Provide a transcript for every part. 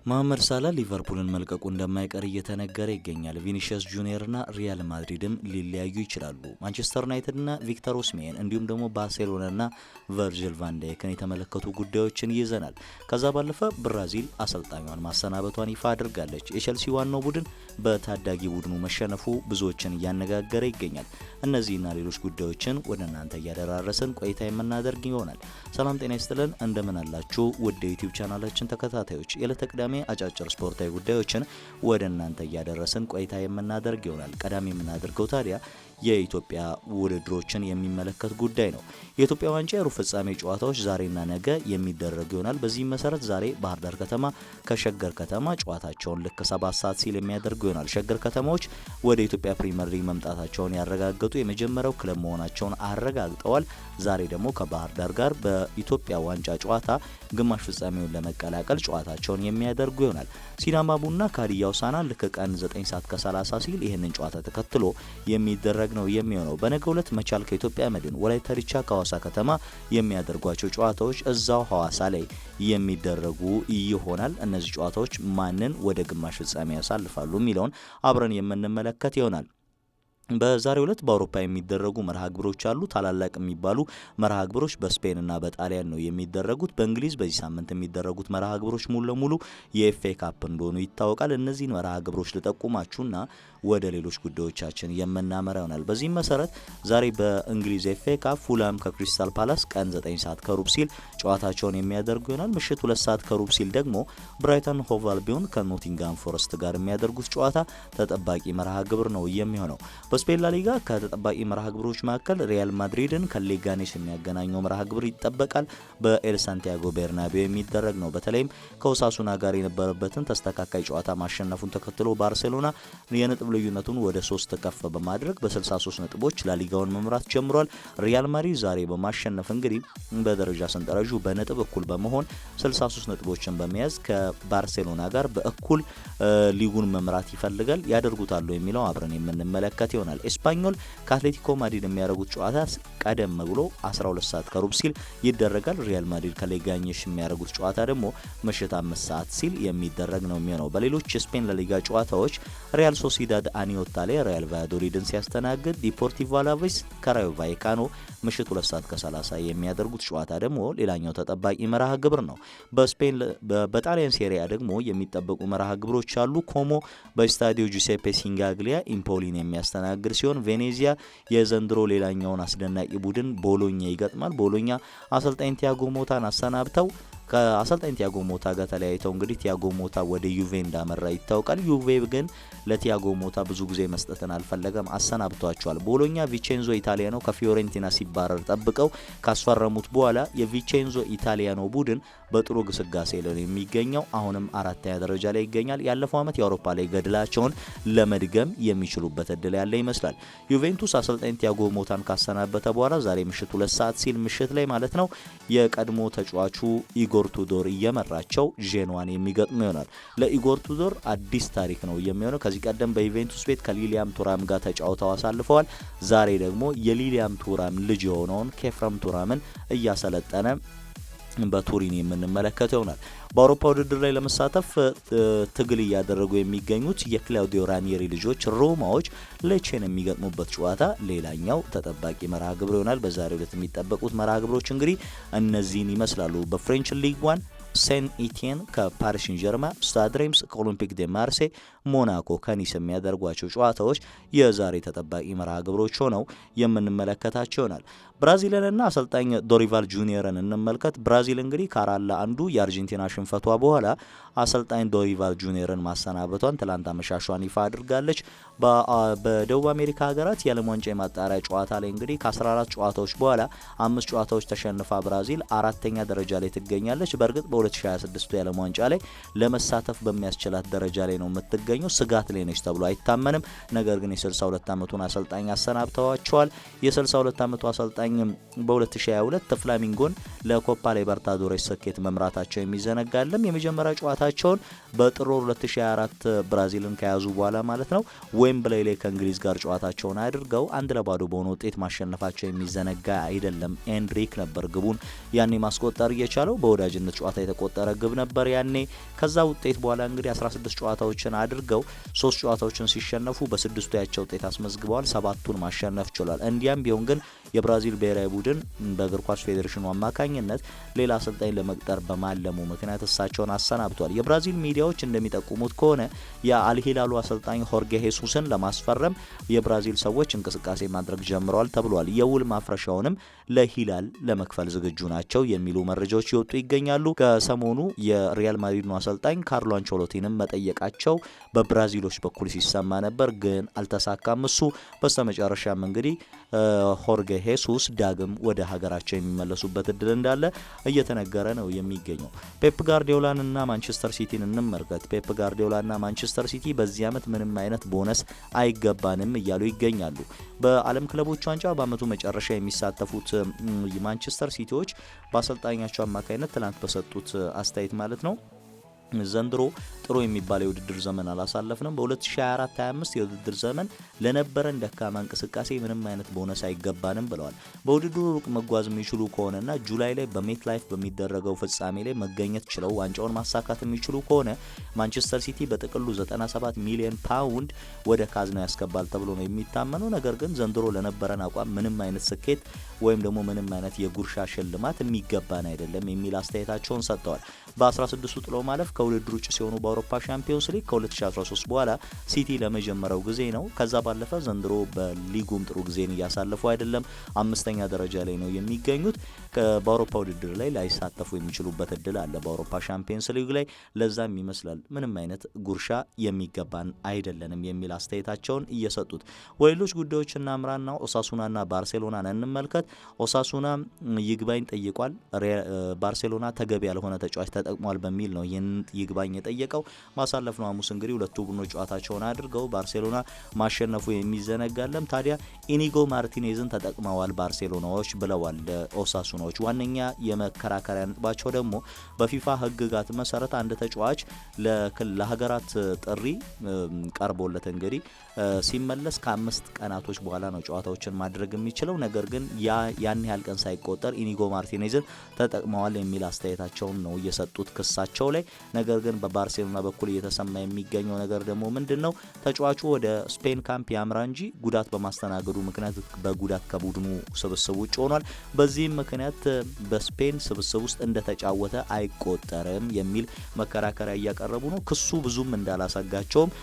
መሐመድ ሳላ ሊቨርፑልን መልቀቁ እንደማይቀር እየተነገረ ይገኛል። ቪኒሺየስ ጁኒየርና ሪያል ማድሪድም ሊለያዩ ይችላሉ። ማንቸስተር ዩናይትድና ቪክተር ኦስሜን እንዲሁም ደግሞ ባርሴሎናና ቨርጂል ቫን ዳይክን የተመለከቱ ጉዳዮችን ይዘናል። ከዛ ባለፈ ብራዚል አሰልጣኟን ማሰናበቷን ይፋ አድርጋለች። የቼልሲ ዋናው ቡድን በታዳጊ ቡድኑ መሸነፉ ብዙዎችን እያነጋገረ ይገኛል። እነዚህና ሌሎች ጉዳዮችን ወደ እናንተ እያደራረስን ቆይታ የምናደርግ ይሆናል። ሰላም ጤና ይስጥልን፣ እንደምን አላችሁ ውድ የዩቲዩብ ቻናላችን ተከታታዮች። የዕለተ ቅዳሜ አጫጭር ስፖርታዊ ጉዳዮችን ወደ እናንተ እያደረስን ቆይታ የምናደርግ ይሆናል። ቀዳሚ የምናደርገው ታዲያ የኢትዮጵያ ውድድሮችን የሚመለከት ጉዳይ ነው። የኢትዮጵያ ዋንጫ የሩብ ፍጻሜ ጨዋታዎች ዛሬና ነገ የሚደረጉ ይሆናል። በዚህም መሰረት ዛሬ ባህር ዳር ከተማ ከሸገር ከተማ ጨዋታቸውን ልክ 7 ሰዓት ሲል የሚያደርጉ ይሆናል። ሸገር ከተማዎች ወደ ኢትዮጵያ ፕሪሚየር ሊግ መምጣታቸውን ያረጋገጡ የመጀመሪያው ክለብ መሆናቸውን አረጋግጠዋል። ዛሬ ደግሞ ከባህር ዳር ጋር በኢትዮጵያ ዋንጫ ጨዋታ ግማሽ ፍጻሜውን ለመቀላቀል ጨዋታቸውን የሚያደርጉ ይሆናል። ሲዳማ ቡና ከሀዲያ ሆሳዕና ልክ ቀን 9 ሰዓት ከ30 ሲል ይህንን ጨዋታ ተከትሎ የሚደረግ ነው የሚሆነው። በነገው ዕለት መቻል ከኢትዮጵያ መድን፣ ወላይታ ዲቻ ከሐዋሳ ከተማ የሚያደርጓቸው ጨዋታዎች እዛው ሐዋሳ ላይ የሚደረጉ ይሆናል። እነዚህ ጨዋታዎች ማንን ወደ ግማሽ ፍጻሜ ያሳልፋሉ የሚለውን አብረን የምንመለከት ይሆናል። በዛሬው ዕለት በአውሮፓ የሚደረጉ መርሃ ግብሮች አሉ። ታላላቅ የሚባሉ መርሃ ግብሮች በስፔንና በጣሊያን ነው የሚደረጉት። በእንግሊዝ በዚህ ሳምንት የሚደረጉት መርሃ ግብሮች ሙሉ ለሙሉ የኤፍኤ ካፕ እንደሆኑ ይታወቃል። እነዚህን መርሃ ግብሮች ልጠቁማችሁና ወደ ሌሎች ጉዳዮቻችን የምናመራ ይሆናል። በዚህም መሰረት ዛሬ በእንግሊዝ ኤፍኤ ካፕ ፉላም ከክሪስታል ፓላስ ቀን 9 ሰዓት ከሩብ ሲል ጨዋታቸውን የሚያደርጉ ይሆናል። ምሽት 2 ሰዓት ከሩብ ሲል ደግሞ ብራይተን ሆቭ አልቢዮን ከኖቲንጋም ፎረስት ጋር የሚያደርጉት ጨዋታ ተጠባቂ መርሃ ግብር ነው የሚሆነው። በስፔን ላሊጋ ከተጠባቂ መርሃ ግብሮች መካከል ሪያል ማድሪድን ከሌጋኔስ የሚያገናኘው መርሃ ግብር ይጠበቃል። በኤል ሳንቲያጎ ቤርናቤው የሚደረግ ነው። በተለይም ከኦሳሱና ጋር የነበረበትን ተስተካካይ ጨዋታ ማሸነፉን ተከትሎ ባርሴሎና የነጥብ ልዩነቱን ወደ 3 ከፍ በማድረግ በ63 ነጥቦች ላሊጋውን መምራት ጀምሯል። ሪያል ማድሪድ ዛሬ በማሸነፍ እንግዲህ በደረጃ ሰንጠረዡ በነጥብ እኩል በመሆን 63 ነጥቦችን በመያዝ ከባርሴሎና ጋር በእኩል ሊጉን መምራት ይፈልጋል። ያደርጉታሉ የሚለው አብረን የምንመለከት ይሆናል። ኤስፓኞል ከአትሌቲኮ ማድሪድ የሚያደርጉት ጨዋታ ቀደም ብሎ 12 ሰዓት ከሩብ ሲል ይደረጋል። ሪያል ማድሪድ ከሌጋኔስ የሚያደርጉት ጨዋታ ደግሞ ምሽት 5 ሰዓት ሲል የሚደረግ ነው የሚሆነው። በሌሎች የስፔን ላሊጋ ጨዋታዎች ሪያል ሶሲዳድ አኒዮታ ላይ ሪያል ቫያዶሊድን ሲያስተናግድ፣ ዲፖርቲቮ አላቬስ ከራዮ ቫይካኖ ምሽት 2 ሰዓት ከ30 የሚያደርጉት ጨዋታ ደግሞ ሌላኛው ተጠባቂ መርሃ ግብር ነው። በጣሊያን ሴሪያ ደግሞ የሚጠበቁ መርሃ ግብሮች አሉ። ኮሞ በስታዲዮ ጁሴፔ ሲንጋግሊያ ኢምፖሊን የሚያስተናግድ ሲሆን ቬኔዚያ የዘንድሮ ሌላኛውን አስደናቂ ቡድን ቦሎኛ ይገጥማል። ቦሎኛ አሰልጣኝ ቲያጎ ሞታን አሰናብተው ከአሰልጣኝ ቲያጎ ሞታ ጋር ተለያይተው እንግዲህ ቲያጎ ሞታ ወደ ዩቬ እንዳመራ ይታወቃል። ዩቬ ግን ለቲያጎ ሞታ ብዙ ጊዜ መስጠትን አልፈለገም፣ አሰናብቷቸዋል። ቦሎኛ ቪቼንዞ ኢታሊያኖ ከፊዮሬንቲና ሲባረር ጠብቀው ካስፈረሙት በኋላ የቪቼንዞ ኢታሊያኖ ቡድን በጥሩ ግስጋሴ ላይ የሚገኘው አሁንም 4ኛ ደረጃ ላይ ይገኛል። ያለፈው ዓመት የአውሮፓ ላይ ገድላቸውን ለመድገም የሚችሉበት እድል ያለ ይመስላል። ዩቬንቱስ አሰልጣኝ ቲያጎ ሞታን ካሰናበተ በኋላ ዛሬ ምሽት 2 ሰዓት ሲል ምሽት ላይ ማለት ነው የቀድሞ ተጫዋቹ ኢጎር ቱዶር እየመራቸው ጄኖዋን የሚገጥሙ ይሆናል። ለኢጎር ቱዶር አዲስ ታሪክ ነው የሚሆነው። ከዚህ ቀደም በዩቬንቱስ ቤት ከሊሊያም ቱራም ጋር ተጫውተው አሳልፈዋል። ዛሬ ደግሞ የሊሊያም ቱራም ልጅ የሆነውን ኬፍረም ቱራምን እያሰለጠነ በቱሪን የምንመለከተው ይሆናል። በአውሮፓ ውድድር ላይ ለመሳተፍ ትግል እያደረጉ የሚገኙት የክላውዲዮ ራኒሪ ልጆች ሮማዎች ሌቼን የሚገጥሙበት ጨዋታ ሌላኛው ተጠባቂ መርሃ ግብር ይሆናል። በዛሬው ዕለት የሚጠበቁት መርሃ ግብሮች እንግዲህ እነዚህን ይመስላሉ። በፍሬንች ሊግ 1 ሴን ኢቲየን ከፓሪስ ሴን ጀርማ፣ ስታድ ሬምስ ከኦሎምፒክ ዴ ማርሴ፣ ሞናኮ ከኒስ የሚያደርጓቸው ጨዋታዎች የዛሬ ተጠባቂ መርሃ ግብሮች ሆነው የምንመለከታቸው ይሆናል። ብራዚልንና አሰልጣኝ ዶሪቫል ጁኒየርን እንመልከት። ብራዚል እንግዲህ ከ4-1 የአርጀንቲና ሽንፈቷ በኋላ አሰልጣኝ ዶሪቫል ጁኒየርን ማሰናበቷን ትላንት አመሻሿን ይፋ አድርጋለች። በደቡብ አሜሪካ ሀገራት የዓለም ዋንጫ የማጣሪያ ጨዋታ ላይ እንግዲህ ከ14 ጨዋታዎች በኋላ 5 ጨዋታዎች ተሸንፋ ብራዚል 4ኛ ደረጃ ላይ ትገኛለች። በእርግጥ በ2026 የዓለም ዋንጫ ላይ ለመሳተፍ በሚያስችላት ደረጃ ላይ ነው የምትገኘው። ስጋት ላይ ነች ተብሎ አይታመንም። ነገር ግን የ62 ዓመቱን አሰልጣኝ አሰናብተዋቸዋል። የ62 ዓመቱ አሰልጣኝ አሰልጣኝ በ2022 ፍላሚንጎን ለኮፓ ሊበርታዶሬስ ስኬት መምራታቸው የሚዘነጋለም። የመጀመሪያ ጨዋታቸውን በጥር 2024 ብራዚልን ከያዙ በኋላ ማለት ነው ዌምብሌይ ላይ ከእንግሊዝ ጋር ጨዋታቸውን አድርገው 1-0 በሆነ ውጤት ማሸነፋቸው የሚዘነጋ አይደለም። ኤንድሪክ ነበር ግቡን ያኔ ማስቆጠር እየቻለው፣ በወዳጅነት ጨዋታ የተቆጠረ ግብ ነበር ያኔ። ከዛ ውጤት በኋላ እንግዲህ 16 ጨዋታዎችን አድርገው 3 ጨዋታዎችን ሲሸነፉ በ6ቱ ያቻ ውጤት አስመዝግበዋል፣ 7ቱን ማሸነፍ ችሏል። እንዲያም ቢሆን ግን የብራዚል ብሔራዊ ቡድን በእግር ኳስ ፌዴሬሽኑ አማካኝነት ሌላ አሰልጣኝ ለመቅጠር በማለሙ ምክንያት እሳቸውን አሰናብቷል። የብራዚል ሚዲያዎች እንደሚጠቁሙት ከሆነ የአልሂላሉ አሰልጣኝ ሆርጌ ሄሱስን ለማስፈረም የብራዚል ሰዎች እንቅስቃሴ ማድረግ ጀምረዋል ተብሏል። የውል ማፍረሻውንም ለሂላል ለመክፈል ዝግጁ ናቸው የሚሉ መረጃዎች ይወጡ ይገኛሉ። ከሰሞኑ የሪያል ማድሪድ አሰልጣኝ ካርሎ አንቸሎቲንም መጠየቃቸው በብራዚሎች በኩል ሲሰማ ነበር፣ ግን አልተሳካም። እሱ በስተመጨረሻም እንግዲህ ሆርጌ ሄሱስ ዳግም ወደ ሀገራቸው የሚመለሱበት እድል እንዳለ እየተነገረ ነው የሚገኘው። ፔፕ ጋርዲዮላንና ማንቸስተር ሲቲን እንመልከት። ፔፕ ጋርዲዮላና ማንቸስተር ሲቲ በዚህ ዓመት ምንም አይነት ቦነስ አይገባንም እያሉ ይገኛሉ። በዓለም ክለቦች ዋንጫ በዓመቱ መጨረሻ የሚሳተፉት ማንቸስተር ሲቲዎች በአሰልጣኛቸው አማካኝነት ትላንት በሰጡት አስተያየት ማለት ነው ዘንድሮ ጥሩ የሚባል የውድድር ዘመን አላሳለፍንም። በ2024-25 የውድድር ዘመን ለነበረን ደካማ እንቅስቃሴ ምንም አይነት ቦነስ አይገባንም ብለዋል። በውድድሩ ሩቅ መጓዝ የሚችሉ ከሆነና ጁላይ ላይ በሜት ላይፍ በሚደረገው ፍጻሜ ላይ መገኘት ችለው ዋንጫውን ማሳካት የሚችሉ ከሆነ ማንቸስተር ሲቲ በጥቅሉ 97 ሚሊዮን ፓውንድ ወደ ካዝናው ያስገባል ተብሎ ነው የሚታመነው። ነገር ግን ዘንድሮ ለነበረን አቋም ምንም አይነት ስኬት ወይም ደግሞ ምንም አይነት የጉርሻ ሽልማት የሚገባን አይደለም የሚል አስተያየታቸውን ሰጥተዋል። በ16ቱ ጥሎ ማለፍ ከውድድር ውጭ ሲሆኑ በአውሮፓ ሻምፒዮንስ ሊግ ከ2013 በኋላ ሲቲ ለመጀመሪያው ጊዜ ነው። ከዛ ባለፈ ዘንድሮ በሊጉም ጥሩ ጊዜን እያሳለፉ አይደለም። 5ኛ ደረጃ ላይ ነው የሚገኙት። በአውሮፓ ውድድር ላይ ላይሳተፉ የሚችሉበት እድል አለ በአውሮፓ ሻምፒዮንስ ሊግ ላይ። ለዛም ይመስላል ምንም አይነት ጉርሻ የሚገባን አይደለንም የሚል አስተያየታቸውን እየሰጡት። ወሌሎች ጉዳዮች እናምራና ኦሳሱናና ባርሴሎናን እንመልከት። ኦሳሱና ይግባኝ ጠይቋል። ባርሴሎና ተገቢ ያልሆነ ተጫዋች ተጠቅሟል በሚል ነው ይህን ይግባኝ የጠየቀው። ማሳለፍነው ሐሙስ እንግዲህ ሁለቱ ቡድኖች ጨዋታቸውን አድርገው ባርሴሎና ማሸነፉ የሚዘነጋለም። ታዲያ ኢኒጎ ማርቲኔዝን ተጠቅመዋል ባርሴሎናዎች ብለዋል ኦሳሱናዎች። ዋነኛ የመከራከሪያ ነጥባቸው ደግሞ በፊፋ ሕግጋት መሰረት አንድ ተጫዋች ለሀገራት ጥሪ ቀርቦለት እንግዲህ ሲመለስ ከ5 ቀናቶች በኋላ ነው ጨዋታዎችን ማድረግ የሚችለው። ነገር ግን ያን ያህል ቀን ሳይቆጠር ኢኒጎ ማርቲኔዝን ተጠቅመዋል የሚል አስተያየታቸውን ነው የሰጡት ክሳቸው ላይ። ነገር ግን በባርሴሎና በኩል እየተሰማ የሚገኘው ነገር ደግሞ ምንድነው? ተጫዋቹ ወደ ስፔን ካምፕ ያምራ እንጂ ጉዳት በማስተናገዱ ምክንያት በጉዳት ከቡድኑ ስብስብ ውጭ ሆኗል። በዚህም ምክንያት በስፔን ስብስብ ውስጥ እንደተጫወተ አይቆጠርም የሚል መከራከሪያ እያቀረቡ ነው። ክሱ ብዙም እንዳላሰጋቸውም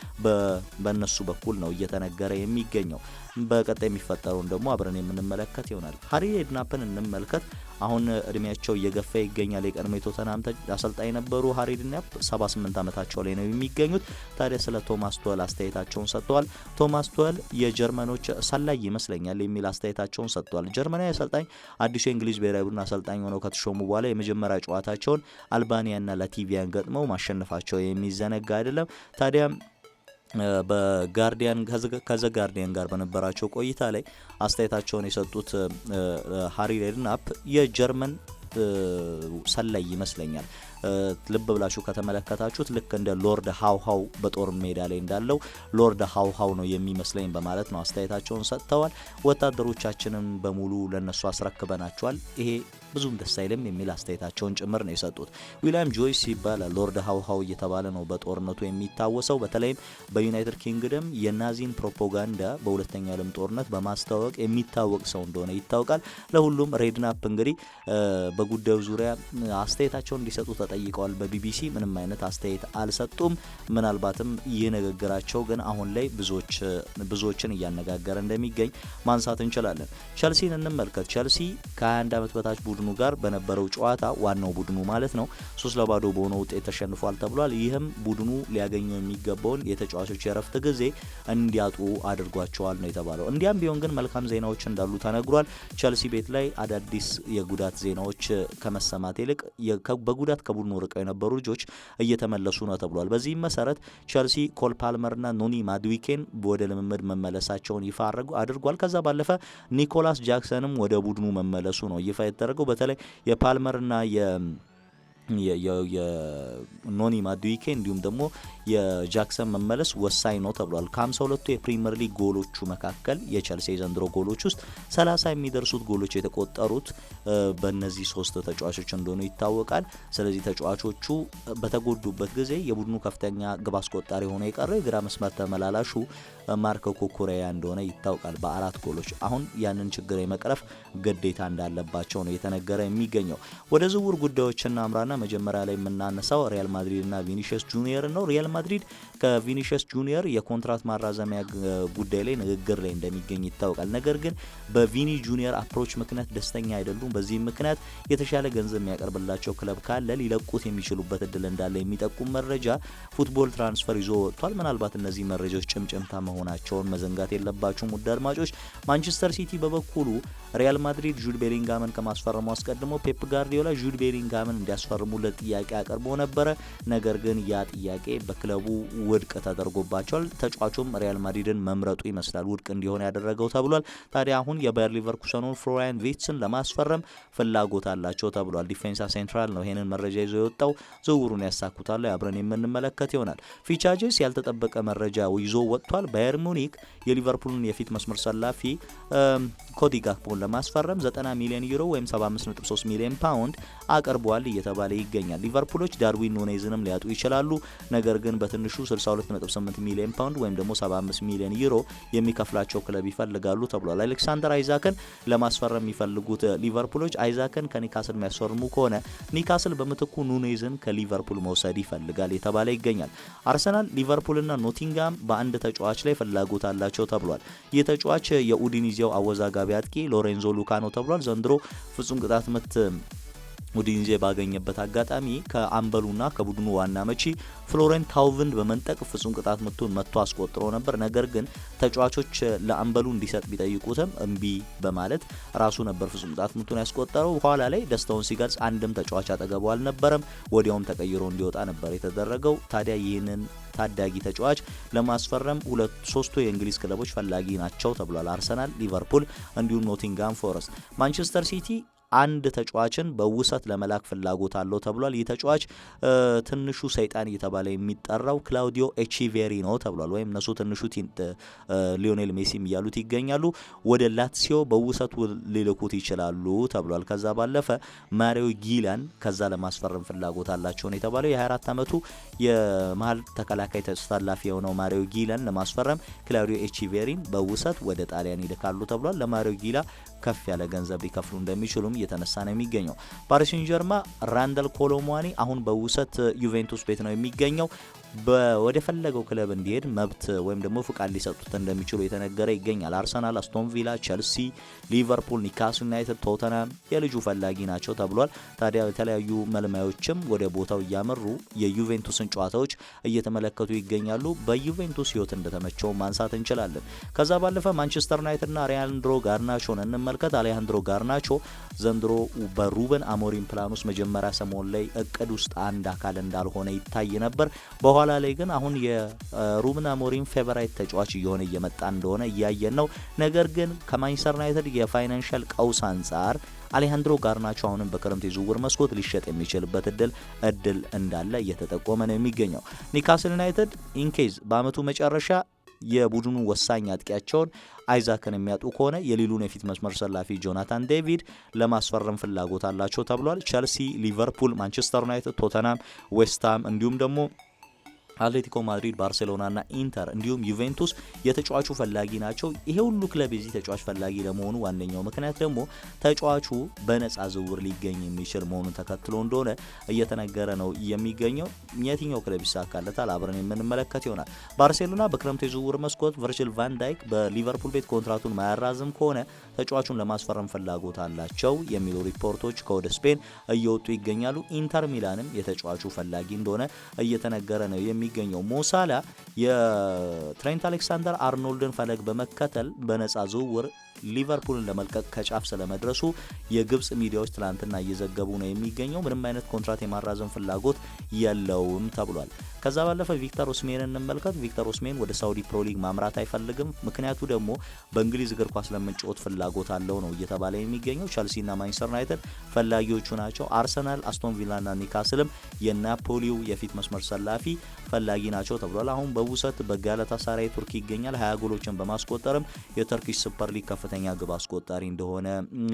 በእነሱ በኩል ነው እየተነገረ የሚገኘው። በቀጣይ የሚፈጠረውን ደግሞ አብረን የምንመለከት ይሆናል። ሃሪ ሬድናፕን እንመልከት። አሁን እድሜያቸው እየገፋ ይገኛል። የቀድሞ የቶተንሃም አሰልጣኝ ነበሩ። ሃሪ ሬድናፕ 78 ዓመታቸው ላይ ነው የሚገኙት። ታዲያ ስለ ቶማስ ቱኸል አስተያየታቸውን ሰጥተዋል። ቶማስ ቱኸል የጀርመኖች ሰላይ ይመስለኛል የሚል አስተያየታቸውን ሰጥተዋል። ጀርመናዊ አሰልጣኝ አዲሱ የእንግሊዝ ብሔራዊ ቡድን አሰልጣኝ ሆነው ከተሾሙ በኋላ የመጀመሪያ ጨዋታቸውን አልባኒያና ላቲቪያን ገጥመው ማሸነፋቸው የሚዘነጋ አይደለም። ታዲያ በጋርዲያን ከዘ ጋርዲያን ጋር በነበራቸው ቆይታ ላይ አስተያየታቸውን የሰጡት ሃሪ ሬድናፕ የጀርመን ሰላይ ይመስለኛል። ልብ ብላችሁ ከተመለከታችሁት ልክ እንደ ሎርድ ሃውሃው በጦር ሜዳ ላይ እንዳለው ሎርድ ሃውሃው ነው የሚመስለኝ በማለት ነው አስተያየታቸውን ሰጥተዋል። ወታደሮቻችንን በሙሉ ለነሱ አስረክበናቸዋል፣ ይሄ ብዙም ደስ አይልም የሚል አስተያየታቸውን ጭምር ነው የሰጡት። ዊሊያም ጆይስ ይባላል። ሎርድ ሃውሃው እየተባለ ነው በጦርነቱ የሚታወሰው። በተለይም በዩናይትድ ኪንግደም የናዚን ፕሮፓጋንዳ በሁለተኛው ዓለም ጦርነት በማስተዋወቅ የሚታወቅ ሰው እንደሆነ ይታወቃል። ለሁሉም ሬድናፕ እንግዲህ በጉዳዩ ዙሪያ አስተያየታቸውን እንዲሰጡ ተጠይቀዋል። በቢቢሲ ምንም አይነት አስተያየት አልሰጡም። ምናልባትም ይህ ንግግራቸው ግን አሁን ላይ ብዙዎችን እያነጋገረ እንደሚገኝ ማንሳት እንችላለን። ቸልሲን እንመልከት። ቸልሲ ከ21 ዓመት በታች ቡድኑ ጋር በነበረው ጨዋታ ዋናው ቡድኑ ማለት ነው 3-0 በሆነ ውጤት ተሸንፏል ተብሏል። ይህም ቡድኑ ሊያገኘው የሚገባውን የተጫዋቾች የረፍት ጊዜ እንዲያጡ አድርጓቸዋል ነው የተባለው። እንዲያም ቢሆን ግን መልካም ዜናዎች እንዳሉ ተነግሯል። ቸልሲ ቤት ላይ አዳዲስ የጉዳት ዜናዎች ከመሰማት ይልቅ በጉዳት ከቡድኑ ርቀው የነበሩ ልጆች እየተመለሱ ነው ተብሏል። በዚህም መሰረት ቸልሲ ኮል ፓልመርና ኖኒ ማዱዊኬን ወደ ልምምድ መመለሳቸውን ይፋ አድርጓል። ከዛ ባለፈ ኒኮላስ ጃክሰንም ወደ ቡድኑ መመለሱ ነው ይፋ የተደረገው። በተለይ የፓልመርና የኖኒ ማዱዊኬ እንዲሁም ደግሞ የጃክሰን መመለስ ወሳኝ ነው ተብሏል። ከ52 የፕሪሚየር ሊግ ጎሎቹ መካከል የቸልሲ ዘንድሮ ጎሎች ውስጥ 30 የሚደርሱት ጎሎች የተቆጠሩት በእነዚህ ሶስት ተጫዋቾች እንደሆኑ ይታወቃል። ስለዚህ ተጫዋቾቹ በተጎዱበት ጊዜ የቡድኑ ከፍተኛ ግብ አስቆጣሪ ሆኖ የቀረው የግራ መስመር ተመላላሹ ማርኮ ኩኩሬያ እንደሆነ ይታወቃል በ4 ጎሎች። አሁን ያንን ችግር የመቅረፍ ግዴታ እንዳለባቸው ነው የተነገረ የሚገኘው። ወደ ዝውውር ጉዳዮችና አምራና መጀመሪያ ላይ የምናነሳው ሪያል ማድሪድና ቪኒሺየስ ጁኒየር ነው። ሪያል ማድሪድ ከቪኒሺየስ ጁኒየር የኮንትራት ማራዘሚያ ጉዳይ ላይ ንግግር ላይ እንደሚገኝ ይታወቃል። ነገር ግን በቪኒ ጁኒየር አፕሮች ምክንያት ደስተኛ አይደሉም። በዚህ ምክንያት የተሻለ ገንዘብ የሚያቀርብላቸው ክለብ ካለ ሊለቁት የሚችሉበት እድል እንዳለ የሚጠቁም መረጃ ፉትቦል ትራንስፈር ይዞ ወጥቷል። ምናልባት እነዚህ መረጃዎች ጭምጭምታ መሆናቸውን መዘንጋት የለባቸውም ውድ አድማጮች። ማንቸስተር ሲቲ በበኩሉ ሪያል ማድሪድ ጁድ ቤሊንጋምን ከማስፈረሙ አስቀድሞ ፔፕ ጋርዲዮላ ጁድ ቤሊንጋምን እንዲያስፈርሙለት ጥያቄ አቅርቦ ነበረ። ነገር ግን ያ ጥያቄ በክለቡ ውድቅ ተደርጎባቸዋል። ተጫዋቹም ሪያል ማድሪድን መምረጡ ይመስላል ውድቅ እንዲሆን ያደረገው ተብሏል። ታዲያ አሁን የባየር ሊቨርኩሰኑን ፍሎሪያን ቪርትስን ለማስፈረም ፍላጎት አላቸው ተብሏል። ዲፌንሳ ሴንትራል ነው ይሄንን መረጃ ይዞ የወጣው። ዝውውሩን ያሳኩታል አብረን የምንመለከት ይሆናል። ፊቻጄስ ያልተጠበቀ መረጃ ይዞ ወጥቷል። ባየር ሙኒክ የሊቨርፑልን የፊት መስመር ሰላፊ ኮዲ ጋክፖን ለማስፈረም 90 ሚሊዮን ዩሮ ወይም 75.3 ሚሊዮን ፓውንድ አቅርበዋል እየተባለ ይገኛል። ሊቨርፑሎች ዳርዊን ኑኔዝንም ሊያጡ ይችላሉ። ነገር ግን በትንሹ 62.8 ሚሊዮን ፓውንድ ወይም ደግሞ 75 ሚሊዮን ዩሮ የሚከፍላቸው ክለብ ይፈልጋሉ ተብሏል። አሌክሳንደር አይዛክን ለማስፈረም የሚፈልጉት ሊቨርፑሎች አይዛክን ከኒካስል የሚያስፈርሙ ከሆነ ኒካስል በምትኩ ኑኔዝን ከሊቨርፑል መውሰድ ይፈልጋል የተባለ ይገኛል። አርሰናል፣ ሊቨርፑልና ኖቲንጋም በአንድ ተጫዋች ላይ ፍላጎት አላቸው ተብሏል። ይህ ተጫዋች የኡዲኒዜው አወዛጋቢ አጥቂ ሎሬንዞ ሉካ ነው ተብሏል። ዘንድሮ ፍጹም ቅጣት ምት ኡዲኒዜ ባገኘበት አጋጣሚ ከአምበሉና ከቡድኑ ዋና መቺ ፍሎሬንት ታውቭን በመንጠቅ ፍጹም ቅጣት ምቱን መጥቶ አስቆጥሮ ነበር። ነገር ግን ተጫዋቾች ለአምበሉ እንዲሰጥ ቢጠይቁትም እምቢ በማለት ራሱ ነበር ፍጹም ቅጣት ምቱን ያስቆጠረው። በኋላ ላይ ደስታውን ሲገልጽ አንድም ተጫዋች አጠገቡ አልነበረም። ወዲያውም ተቀይሮ እንዲወጣ ነበር የተደረገው። ታዲያ ይህንን ታዳጊ ተጫዋች ለማስፈረም ሶስቱ የእንግሊዝ ክለቦች ፈላጊ ናቸው ተብሏል። አርሰናል፣ ሊቨርፑል እንዲሁም ኖቲንጋም ፎረስት። ማንቸስተር ሲቲ አንድ ተጫዋችን በውሰት ለመላክ ፍላጎት አለው ተብሏል። ይህ ተጫዋች ትንሹ ሰይጣን እየተባለ የሚጠራው ክላውዲዮ ኤቺቬሪ ነው ተብሏል። ወይም እነሱ ትንሹ ሊዮኔል ሜሲም እያሉት ይገኛሉ። ወደ ላትሲዮ በውሰቱ ሊልኩት ይችላሉ ተብሏል። ከዛ ባለፈ ማሪዮ ጊላን ከዛ ለማስፈረም ፍላጎት አላቸው ነው የተባለው። የ24 ዓመቱ የመሀል ተከላካይ ተሰላፊ የሆነው ማሪዮ ጊላን ለማስፈረም ክላውዲዮ ኤቺቬሪን በውሰት ወደ ጣሊያን ይልካሉ ተብሏል። ለማሪዮ ጊላ ከፍ ያለ ገንዘብ ሊከፍሉ እንደሚችሉም እየተነሳ ነው የሚገኘው። ፓሪስ ሴን ጀርማ ራንደል ኮሎሙዋኒ አሁን በውሰት ዩቬንቱስ ቤት ነው የሚገኘው። ወደ ፈለገው ክለብ እንዲሄድ መብት ወይም ደግሞ ፍቃድ ሊሰጡት እንደሚችሉ የተነገረ ይገኛል። አርሰናል፣ አስቶን ቪላ፣ ቸልሲ፣ ሊቨርፑል፣ ኒካስል ዩናይትድ፣ ቶተናም የልጁ ፈላጊ ናቸው ተብሏል። ታዲያ የተለያዩ መልማዮችም ወደ ቦታው እያመሩ የዩቬንቱስን ጨዋታዎች እየተመለከቱ ይገኛሉ። በዩቬንቱስ ሕይወት እንደተመቸው ማንሳት እንችላለን። ከዛ ባለፈ ማንቸስተር ዩናይትድና አሌሃንድሮ ጋርናቾን እንመልከት። አሌሃንድሮ ጋርናቾ ዘንድሮ በሩበን አሞሪም ፕላን ውስጥ መጀመሪያ ሰሞን ላይ እቅድ ውስጥ አንድ አካል እንዳልሆነ ይታይ ነበር። በኋላ ላይ ግን አሁን የሩበን አሞሪም ፌቨራይት ተጫዋች እየሆነ እየመጣ እንደሆነ እያየን ነው። ነገር ግን ከማንቸስተር ዩናይትድ የፋይናንሻል ቀውስ አንጻር አሌሃንድሮ ጋርናቾ አሁንም በክረምት የዝውውር መስኮት ሊሸጥ የሚችልበት እድል እንዳለ እየተጠቆመ ነው የሚገኘው። ኒካስል ዩናይትድ ኢንኬዝ በአመቱ መጨረሻ የቡድኑ ወሳኝ አጥቂያቸውን አይዛክን የሚያጡ ከሆነ የሊሉን የፊት መስመር ሰላፊ ጆናታን ዴቪድ ለማስፈረም ፍላጎት አላቸው ተብሏል። ቸልሲ፣ ሊቨርፑል፣ ማንቸስተር ዩናይትድ፣ ቶተናም፣ ዌስትሃም እንዲሁም ደግሞ አትሌቲኮ ማድሪድ፣ ባርሴሎናና ኢንተር እንዲሁም ዩቬንቱስ የተጫዋቹ ፈላጊ ናቸው። ይሄ ሁሉ ክለብ የዚህ ተጫዋች ፈላጊ ለመሆኑ ዋነኛው ምክንያት ደግሞ ተጫዋቹ በነጻ ዝውውር ሊገኝ የሚችል መሆኑን ተከትሎ እንደሆነ እየተነገረ ነው የሚገኘው። የትኛው ክለብ ይሳካለታል አብረን የምንመለከት ይሆናል። ባርሴሎና በክረምት የዝውውር መስኮት ቨርጂል ቫን ዳይክ በሊቨርፑል ቤት ኮንትራቱን ማያራዝም ከሆነ ተጫዋቹን ለማስፈረም ፍላጎት አላቸው የሚሉ ሪፖርቶች ከወደ ስፔን እየወጡ ይገኛሉ። ኢንተር ሚላንም የተጫዋቹ ፈላጊ እንደሆነ እየተነገረ ነው የሚገኘው። ሞሳላ የትሬንት አሌክሳንደር አርኖልድን ፈለግ በመከተል በነፃ ዝውውር ሊቨርፑልን ለመልቀቅ ከጫፍ ስለመድረሱ የግብጽ ሚዲያዎች ትላንትና እየዘገቡ ነው የሚገኘው። ምንም አይነት ኮንትራት የማራዘም ፍላጎት የለውም ተብሏል። ከዛ ባለፈ ቪክተር ኦስሜንን እንመልከት። ቪክተር ኦስሜን ወደ ሳውዲ ፕሮ ሊግ ማምራት አይፈልግም። ምክንያቱ ደግሞ በእንግሊዝ እግር ኳስ ለመጫወት ፍላጎት አለው ነው እየተባለ የሚገኘው። ቸልሲና ማንቸስተር ዩናይትድ ፈላጊዎቹ ናቸው። አርሰናል፣ አስቶን ቪላና ኒካስልም የናፖሊው የፊት መስመር ሰላፊ ፈላጊ ናቸው ተብሏል። አሁን በውሰት በጋላታሳራይ ቱርክ ይገኛል። 20 ጎሎችን በማስቆጠርም የተርኪሽ ሱፐር ሊግ ከፍተኛ ግብ አስቆጣሪ እንደሆነ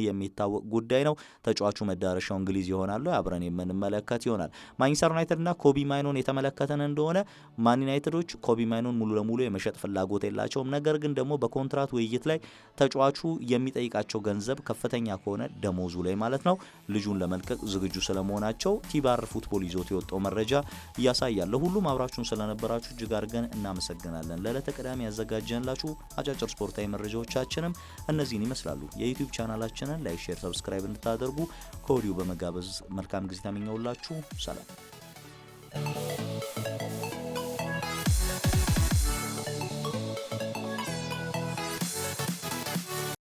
የሚታወቅ ጉዳይ ነው። ተጫዋቹ መዳረሻው እንግሊዝ ይሆናል። አብረን የምንመለከት ይሆናል። ማንቸስተር ዩናይትድና ኮቢ ማይኖን የተመለከተን እንደሆነ ማን ዩናይትዶች ኮቢ ማይኖን ሙሉ ለሙሉ የመሸጥ ፍላጎት የላቸውም። ነገር ግን ደግሞ በኮንትራት ውይይት ላይ ተጫዋቹ የሚጠይቃቸው ገንዘብ ከፍተኛ ከሆነ ደሞዙ ላይ ማለት ነው ልጁን ለመልቀቅ ዝግጁ ስለመሆናቸው ቲባር ፉትቦል ይዞት የወጣው መረጃ እያሳያል። ሁሉም አብራችሁን ስለነበራችሁ እጅግ አድርገን እናመሰግናለን። ለዕለተ ቅዳሜ ያዘጋጀንላችሁ አጫጭር ስፖርታዊ መረጃዎቻችንም እነዚህን ይመስላሉ። የዩቲዩብ ቻናላችንን ላይክ፣ ሼር፣ ሰብስክራይብ እንድታደርጉ ከወዲሁ በመጋበዝ መልካም ጊዜ ተመኘውላችሁ። ሰላም።